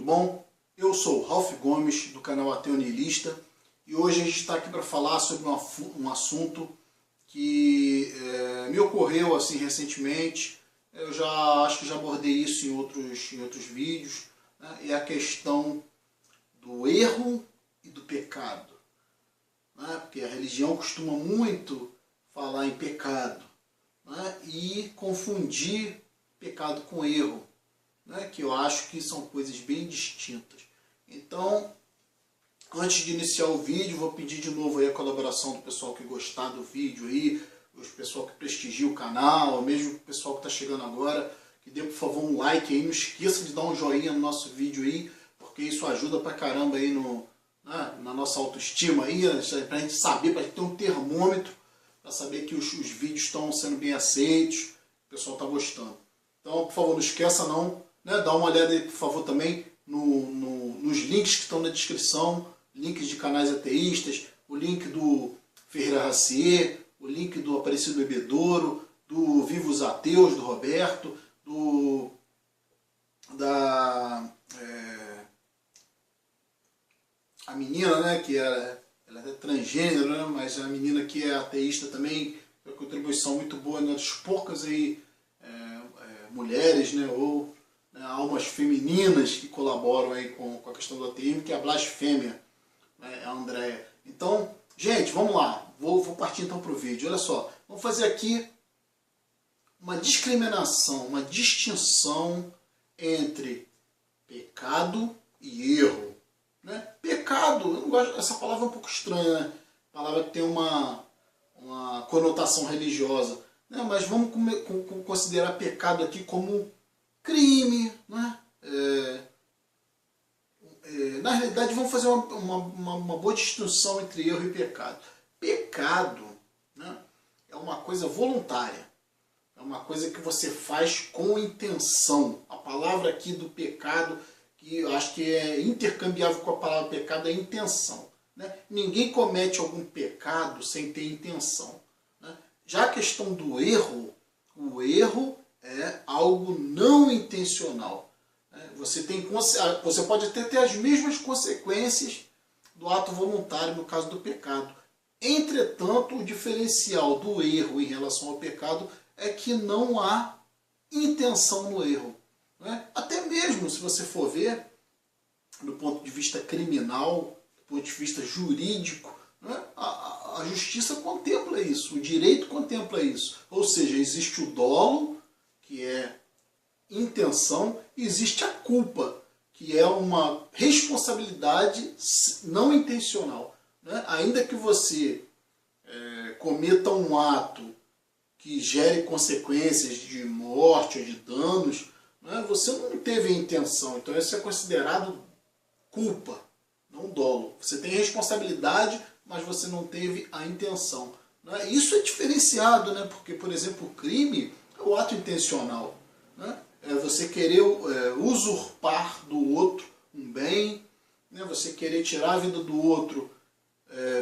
bom? Eu sou o Ralph Gomes, do canal Ateu Niilista, e hoje a gente está aqui para falar sobre um assunto que me ocorreu assim recentemente. Eu acho que já abordei isso em outros vídeos, né? É a questão do erro e do pecado, né? Porque a religião costuma muito falar em pecado, né? E confundir pecado com erro, né? Que eu acho que são coisas bem distintas. Então, antes de iniciar o vídeo, vou pedir de novo aí a colaboração do pessoal que gostar do vídeo aí, o pessoal que prestigia o canal, mesmo o pessoal que está chegando agora, que dê por favor um like aí, não esqueça de dar um joinha no nosso vídeo aí, porque isso ajuda pra caramba aí na nossa autoestima aí, pra gente saber, pra gente ter um termômetro, para saber que os vídeos estão sendo bem aceitos, o pessoal está gostando. Então, por favor, não esqueça não, né? Dá uma olhada aí, por favor, também nos links que estão na descrição, links de canais ateístas, o link do Ferreira Racier, o link do Aparecido Bebedouro, do Vivos Ateus, do Roberto, a menina, né, que ela é transgênero, né, mas a menina que é ateísta também, é uma contribuição muito boa, né, das poucas aí, mulheres, né, ou almas femininas que colaboram aí com a questão do ateísmo, que é a blasfêmia, né, a Andréia. Então, gente, vamos lá, vou partir então para o vídeo. Olha só, vamos fazer aqui uma discriminação, uma distinção entre pecado e erro, né? Pecado, eu não gosto, essa palavra é um pouco estranha, né? Palavra que tem uma conotação religiosa, né? Mas vamos considerar pecado aqui como crime, né? Na realidade, vamos fazer uma boa distinção entre erro e pecado. Pecado, né, é uma coisa voluntária, é uma coisa que você faz com intenção. A palavra aqui do pecado, que eu acho que é intercambiável com a palavra pecado, é intenção, né? Ninguém comete algum pecado sem ter intenção, né? Já a questão do erro, o erro é algo não intencional. Você pode até ter as mesmas consequências do ato voluntário no caso do pecado. Entretanto, o diferencial do erro em relação ao pecado é que não há intenção no erro, né? Até mesmo se você for ver, do ponto de vista criminal, do ponto de vista jurídico, né? A justiça contempla isso, o direito contempla isso. Ou seja, existe o dolo, que é intenção, e existe a culpa, que é uma responsabilidade não intencional, né? Ainda que você cometa um ato que gere consequências de morte ou de danos, né? Você não teve a intenção, então isso é considerado culpa, não dolo. Você tem responsabilidade, mas você não teve a intenção, né? Isso é diferenciado, né? Porque, por exemplo, o crime é o ato intencional, né? É você querer usurpar do outro um bem, né? Você querer tirar a vida do outro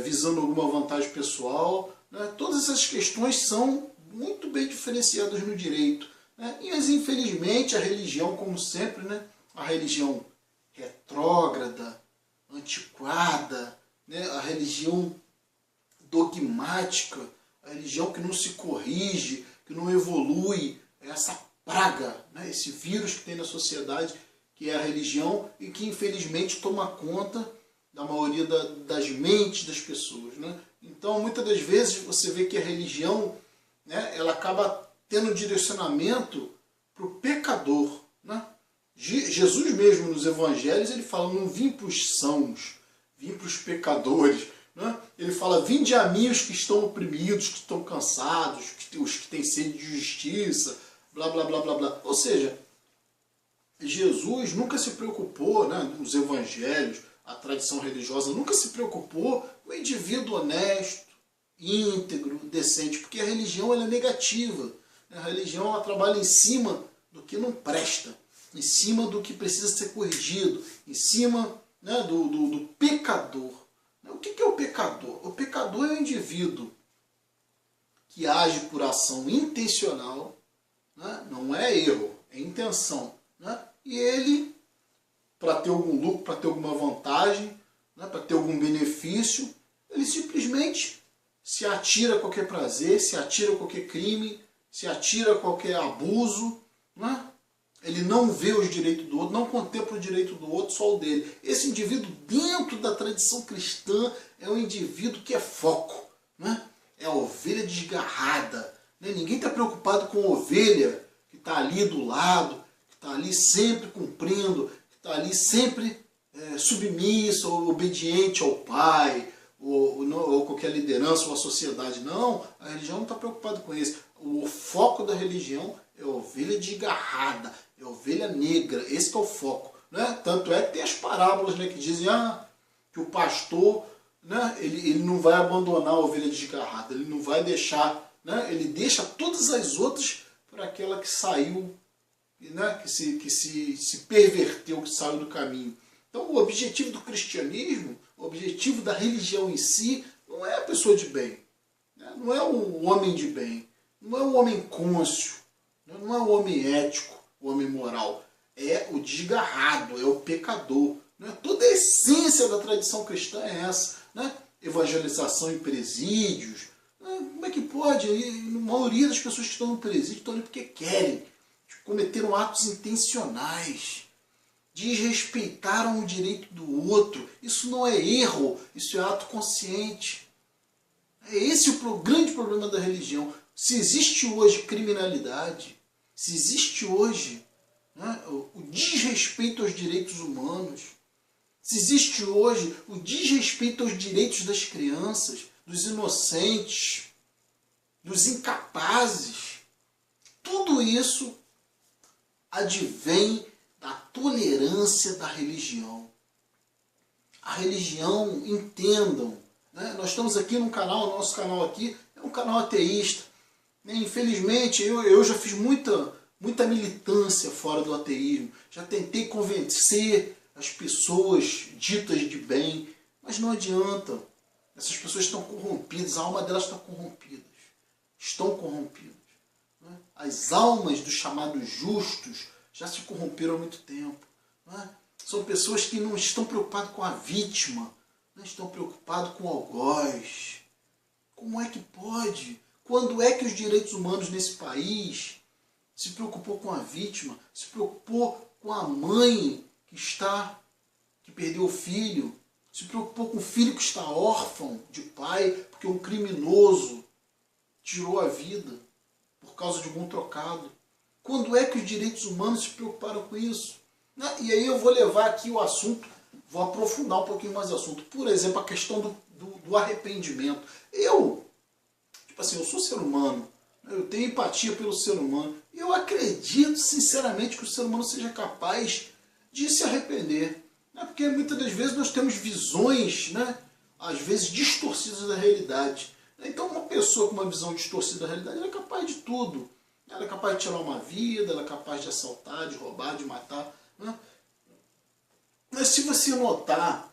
visando alguma vantagem pessoal, né? Todas essas questões são muito bem diferenciadas no direito, né? E infelizmente a religião, como sempre, né? A religião retrógrada, antiquada, né? A religião dogmática, a religião que não se corrige, que não evolui, essa praga, né? Esse vírus que tem na sociedade, que é a religião, e que infelizmente toma conta da maioria das mentes das pessoas, né? Então, muitas das vezes você vê que a religião, né, ela acaba tendo um direcionamento para o pecador, né? Jesus mesmo nos evangelhos ele fala, não vim para os sãos, vim para os pecadores, né? Ele fala, vinde a mim os que estão oprimidos, que estão cansados, os que têm sede de justiça, blá blá blá blá blá. Ou seja, Jesus nunca se preocupou, né, nos evangelhos, a tradição religiosa nunca se preocupou com o indivíduo honesto, íntegro, decente, porque a religião ela é negativa. A religião ela trabalha em cima do que não presta, em cima do que precisa ser corrigido, em cima, né, do pecador. O que é o pecador? O pecador é o indivíduo que age por ação intencional, né, não é erro, é intenção, né, e ele para ter algum lucro, para ter alguma vantagem, né, para ter algum benefício, ele simplesmente se atira a qualquer prazer, se atira a qualquer crime, se atira a qualquer abuso, né? Ele não vê os direitos do outro, não contempla o direito do outro, só o dele. Esse indivíduo, dentro da tradição cristã, é um indivíduo que é foco, né? É a ovelha desgarrada. Né? Ninguém está preocupado com a ovelha que está ali do lado, que está ali sempre cumprindo, que está ali sempre submissa ou obediente ao pai, ou qualquer liderança ou a sociedade. Não, a religião não está preocupada com isso. O foco da religião é a ovelha desgarrada, é a ovelha negra, esse que é o foco. Né? Tanto é que tem as parábolas, né, que dizem que o pastor, né, ele não vai abandonar a ovelha desgarrada, ele não vai deixar, né, ele deixa todas as outras para aquela que saiu, né, que se perverteu, que saiu do caminho. Então o objetivo do cristianismo, o objetivo da religião em si, não é a pessoa de bem, né? Não é o homem de bem, não é o homem cônscio, não é o homem ético, o homem moral, é o desgarrado, é o pecador. Né? Toda a essência da tradição cristã é essa. Né? Evangelização em presídios. Né? Como é que pode? A maioria das pessoas que estão no presídio estão ali porque querem. Cometeram atos intencionais. Desrespeitaram o direito do outro. Isso não é erro, isso é ato consciente. É esse o grande problema da religião. Se existe hoje criminalidade, se existe hoje, né, o desrespeito aos direitos humanos, se existe hoje o desrespeito aos direitos das crianças, dos inocentes, dos incapazes, tudo isso advém da tolerância da religião. A religião, entendam, né? Nós estamos aqui num canal, o nosso canal aqui é um canal ateísta. Infelizmente, eu já fiz muita militância fora do ateísmo. Já tentei convencer as pessoas ditas de bem, mas não adianta. Essas pessoas estão corrompidas, a alma delas está corrompida. Estão corrompidas. Né? As almas dos chamados justos já se corromperam há muito tempo. Né? São pessoas que não estão preocupadas com a vítima, não estão preocupadas com o algoz. Como é que pode? Quando é que os direitos humanos nesse país se preocupou com a vítima, se preocupou com a mãe que perdeu o filho, se preocupou com o filho que está órfão de pai, porque um criminoso tirou a vida por causa de algum trocado? Quando é que os direitos humanos se preocuparam com isso? E aí eu vou levar aqui o assunto, vou aprofundar um pouquinho mais o assunto. Por exemplo, a questão do arrependimento. Eu sou ser humano, eu tenho empatia pelo ser humano, e eu acredito sinceramente que o ser humano seja capaz de se arrepender. Porque muitas das vezes nós temos visões, né, às vezes distorcidas da realidade. Então uma pessoa com uma visão distorcida da realidade, ela é capaz de tudo. Ela é capaz de tirar uma vida, ela é capaz de assaltar, de roubar, de matar. Né? Mas se você notar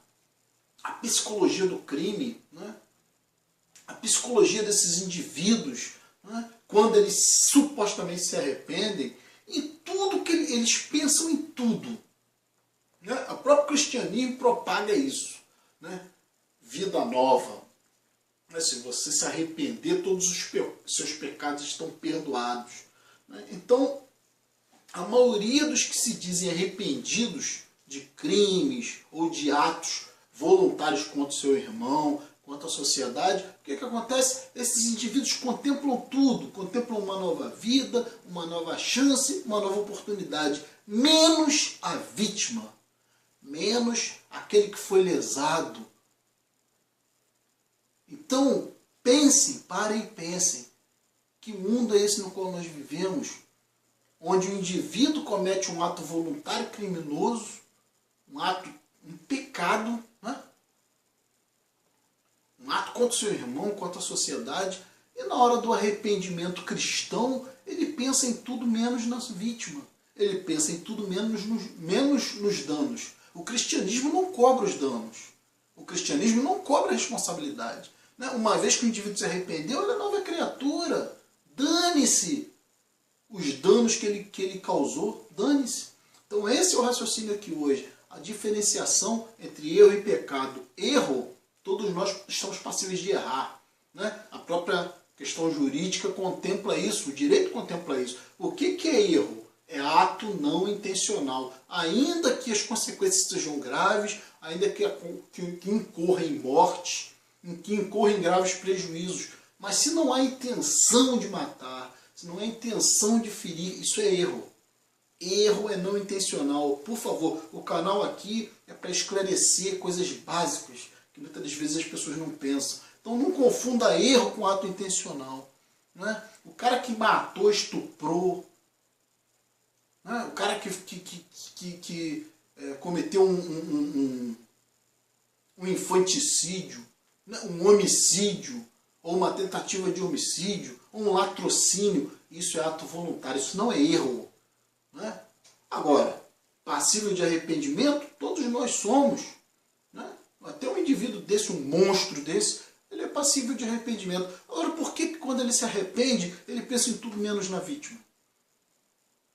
a psicologia do crime, né, a psicologia desses indivíduos, né, quando eles supostamente se arrependem, em tudo que eles pensam em tudo. Né? O próprio cristianismo propaga isso. Né? Vida nova. Né? Se você se arrepender, todos os seus pecados estão perdoados. Né? Então, a maioria dos que se dizem arrependidos de crimes ou de atos voluntários contra o seu irmão, contra a sociedade, o que acontece? Esses indivíduos contemplam tudo, contemplam uma nova vida, uma nova chance, uma nova oportunidade, menos a vítima, menos aquele que foi lesado. Então, pensem, parem e pensem, que mundo é esse no qual nós vivemos, onde o indivíduo comete um ato voluntário criminoso, um pecado, né? Um ato contra o seu irmão, contra a sociedade, e na hora do arrependimento cristão, ele pensa em tudo menos na vítima. Ele pensa em tudo menos nos danos. O cristianismo não cobra os danos. O cristianismo não cobra a responsabilidade. Né? Uma vez que o indivíduo se arrependeu, ele é nova criatura. Dane-se os danos que ele causou. Dane-se. Então esse é o raciocínio aqui hoje. a diferenciação entre erro e pecado. Erro, todos nós estamos passíveis de errar, né? A própria questão jurídica contempla isso, o direito contempla isso. O que é erro? É ato não intencional. Ainda que as consequências sejam graves, ainda que incorra em morte, que incorra em graves prejuízos. Mas se não há intenção de matar, se não há intenção de ferir, isso é erro. Erro é não intencional. Por favor, o canal aqui é para esclarecer coisas básicas que muitas das vezes as pessoas não pensam. Então não confunda erro com ato intencional, né? O cara que matou, estuprou, né? O cara que cometeu um infanticídio, né? Um homicídio, ou uma tentativa de homicídio, ou um latrocínio, isso é ato voluntário, isso não é erro, né? Agora, passível de arrependimento, todos nós somos, né? Até um indivíduo desse, um monstro desse, ele é passível de arrependimento. Agora, por que quando ele se arrepende, ele pensa em tudo menos na vítima?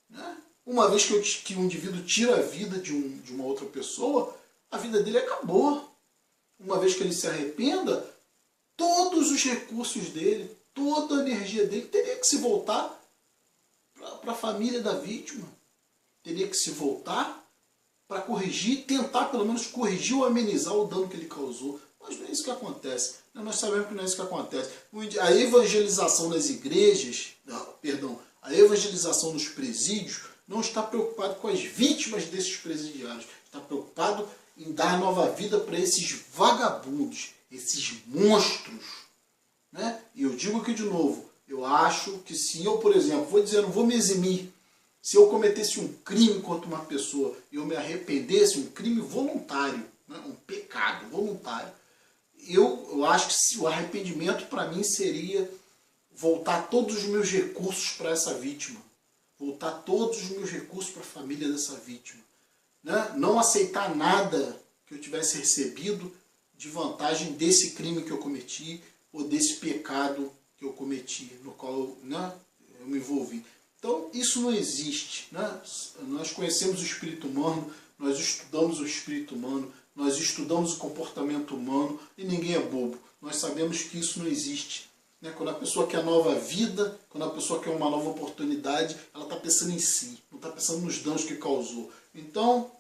Né? Uma vez que o indivíduo tira a vida de uma outra pessoa, a vida dele acabou. Uma vez que ele se arrependa, todos os recursos dele, toda a energia dele teria que se voltar para a família da vítima. Teria que se voltar para corrigir, tentar pelo menos corrigir ou amenizar o dano que ele causou. Mas não é isso que acontece. Nós sabemos que não é isso que acontece. A evangelização nas igrejas, a evangelização nos presídios, não está preocupado com as vítimas desses presidiários. Está preocupado em dar nova vida para esses vagabundos, esses monstros, né? E eu digo aqui de novo, eu acho que se eu, por exemplo, não vou me eximir, se eu cometesse um crime contra uma pessoa e eu me arrependesse, um crime voluntário, né? Um pecado voluntário, eu acho que o arrependimento para mim seria voltar todos os meus recursos para essa vítima, voltar todos os meus recursos para a família dessa vítima, né? Não aceitar nada que eu tivesse recebido de vantagem desse crime que eu cometi ou desse pecado que eu cometi, no qual eu me envolvi. Então isso não existe, né? Nós conhecemos o espírito humano, nós estudamos o espírito humano, nós estudamos o comportamento humano e ninguém é bobo. Nós sabemos que isso não existe, né? Quando a pessoa quer nova vida, quando a pessoa quer uma nova oportunidade, ela está pensando em si, não está pensando nos danos que causou. Então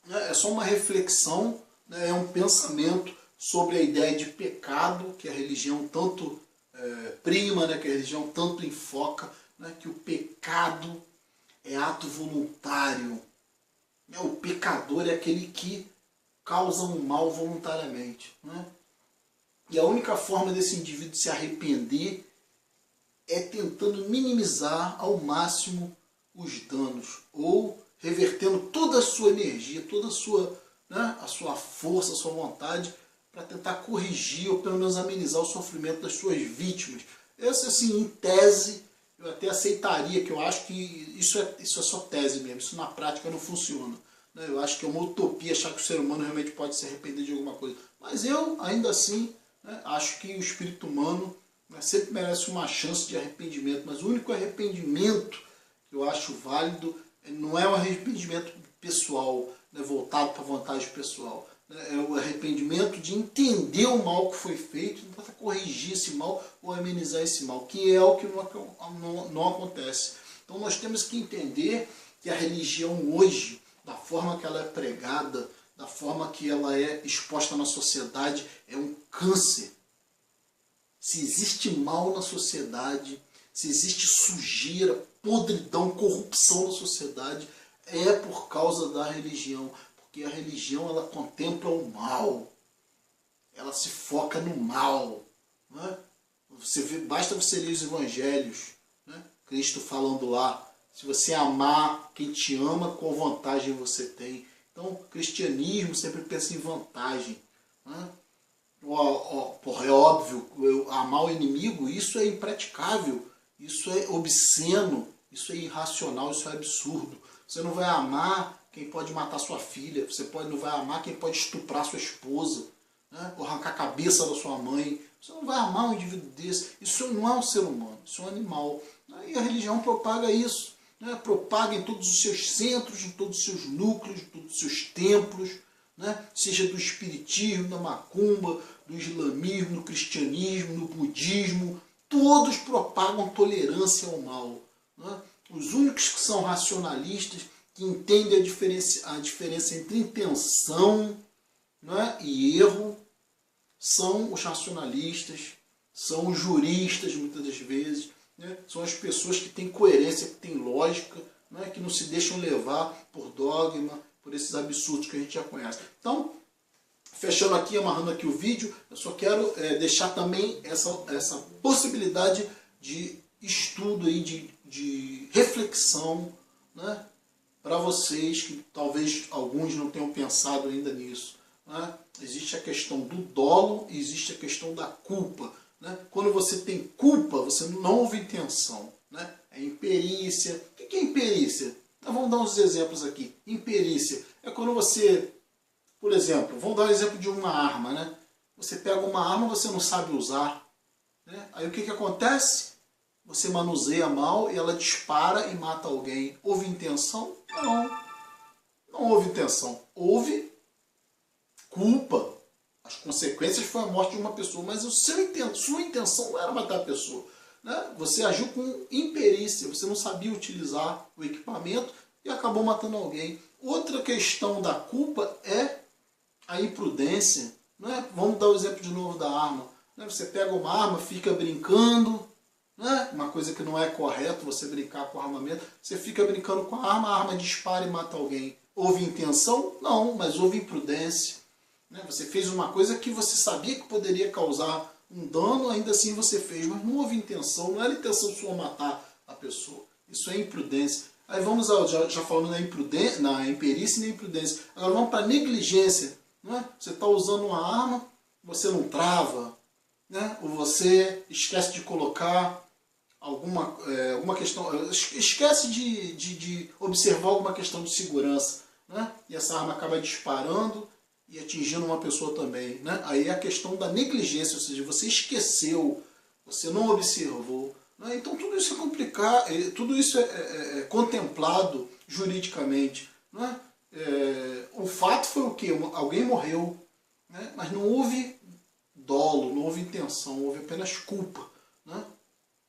é só uma reflexão, né? É um pensamento sobre a ideia de pecado que a religião tanto prima, né? Que a religião tanto enfoca, né? Que o pecado é ato voluntário. Né? O pecador é aquele que causa um mal voluntariamente, né? E a única forma desse indivíduo se arrepender é tentando minimizar ao máximo os danos, ou revertendo toda a sua energia, toda a sua, né, a sua força, a sua vontade, para tentar corrigir ou pelo menos amenizar o sofrimento das suas vítimas. Essa, assim, em tese, eu até aceitaria, que eu acho que isso é só tese mesmo, isso na prática não funciona. Eu acho que é uma utopia achar que o ser humano realmente pode se arrepender de alguma coisa. Mas eu, ainda assim, né, acho que o espírito humano, né, sempre merece uma chance de arrependimento. Mas o único arrependimento que eu acho válido não é o arrependimento pessoal, né, voltado para a vantagem pessoal. É o arrependimento de entender o mal que foi feito e tentar corrigir esse mal ou amenizar esse mal, que é o que não acontece. Então nós temos que entender que a religião hoje, da forma que ela é pregada, da forma que ela é exposta na sociedade, é um câncer. Se existe mal na sociedade, se existe sujeira, podridão, corrupção na sociedade, é por causa da religião. Porque a religião, ela contempla o mal. Ela se foca no mal. Né? Basta você ler os evangelhos, né? Cristo falando lá, se você amar quem te ama, qual vantagem você tem? Então, o cristianismo sempre pensa em vantagem. Né? É óbvio, amar o inimigo, isso é impraticável, isso é obsceno, isso é irracional, isso é absurdo. Você não vai amar quem pode matar sua filha, você não vai amar quem pode estuprar sua esposa, né? Ou arrancar a cabeça da sua mãe. Você não vai amar um indivíduo desse. Isso não é um ser humano, isso é um animal. E a religião propaga isso. né? Propaga em todos os seus centros, em todos os seus núcleos, em todos os seus templos, né? Seja do espiritismo, da macumba, do islamismo, do cristianismo, do budismo, todos propagam tolerância ao mal, né? Os únicos que são racionalistas, que entendem a diferença entre intenção, né, e erro, são os racionalistas, são os juristas, muitas das vezes, né? São as pessoas que têm coerência, que têm lógica, né? Que não se deixam levar por dogma, por esses absurdos que a gente já conhece. Então, fechando aqui, amarrando aqui o vídeo, eu só quero deixar também essa possibilidade de estudo, aí, de reflexão, né? Para vocês, que talvez alguns não tenham pensado ainda nisso, né? Existe a questão do dolo e existe a questão da culpa, né? Quando você tem culpa, você não houve intenção, né? É imperícia. O que é imperícia? Então, vamos dar uns exemplos aqui. Imperícia é quando você, por exemplo, vamos dar um exemplo de uma arma, né? Você pega uma arma, você não sabe usar, né? Aí o que acontece? Você manuseia mal e ela dispara e mata alguém. Houve intenção? Não. Não houve intenção. Houve culpa. As consequências foi a morte de uma pessoa, mas sua intenção não era matar a pessoa, né? Você agiu com imperícia, você não sabia utilizar o equipamento e acabou matando alguém. Outra questão da culpa é a imprudência, né? Vamos dar o exemplo de novo da arma, né? Você pega uma arma, fica brincando, né? Uma coisa que não é correto você brincar com armamento, você fica brincando com a arma dispara e mata alguém. Houve intenção? Não, mas houve imprudência. Você fez uma coisa que você sabia que poderia causar um dano, ainda assim você fez, mas não houve intenção, não era intenção sua matar a pessoa. Isso é imprudência. Aí vamos, já falando na imperícia e na imprudência. Agora vamos para a negligência. Né? Você está usando uma arma, você não trava, né? Ou você esquece de colocar alguma questão, esquece de observar alguma questão de segurança, né? E essa arma acaba disparando e atingindo uma pessoa também, né? Aí é a questão da negligência, ou seja, você esqueceu, você não observou, né? Então tudo isso é complicado, tudo isso é contemplado juridicamente, né? O fato foi o quê? Alguém morreu, né? Mas não houve dolo, não houve intenção, houve apenas culpa, né?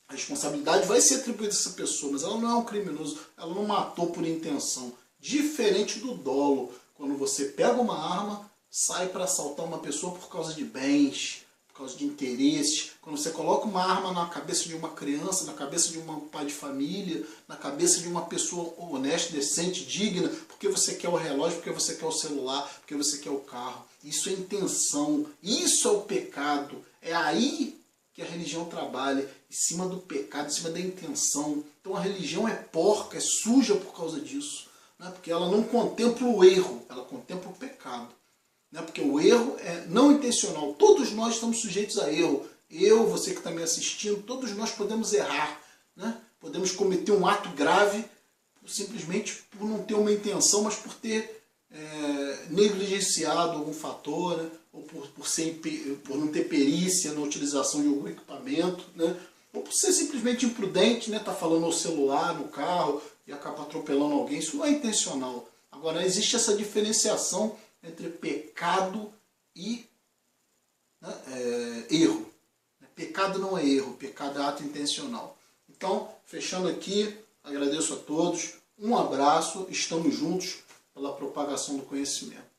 A responsabilidade vai ser atribuída a essa pessoa, mas ela não é um criminoso, ela não matou por intenção. Diferente do dolo, quando você pega uma arma, sai para assaltar uma pessoa por causa de bens, por causa de interesses. Quando você coloca uma arma na cabeça de uma criança, na cabeça de um pai de família, na cabeça de uma pessoa honesta, decente, digna, porque você quer o relógio, porque você quer o celular, porque você quer o carro. Isso é intenção, isso é o pecado. É aí que a religião trabalha, em cima do pecado, em cima da intenção. Então a religião é porca, é suja por causa disso, né? Porque ela não contempla o erro, ela contempla o pecado, né? Porque o erro é não intencional. Todos nós estamos sujeitos a erro. Eu, você que está me assistindo, todos nós podemos errar, né? Podemos cometer um ato grave simplesmente por não ter uma intenção, mas por ter negligenciado algum fator, né? Ou por não ter perícia na utilização de algum equipamento, né? Ou por ser simplesmente imprudente, né? Tá falando ao celular, no carro, e acaba atropelando alguém. Isso não é intencional. Agora, existe essa diferenciação entre pecado e, né, erro. Pecado não é erro, pecado é ato intencional. Então, fechando aqui, agradeço a todos, um abraço, estamos juntos pela propagação do conhecimento.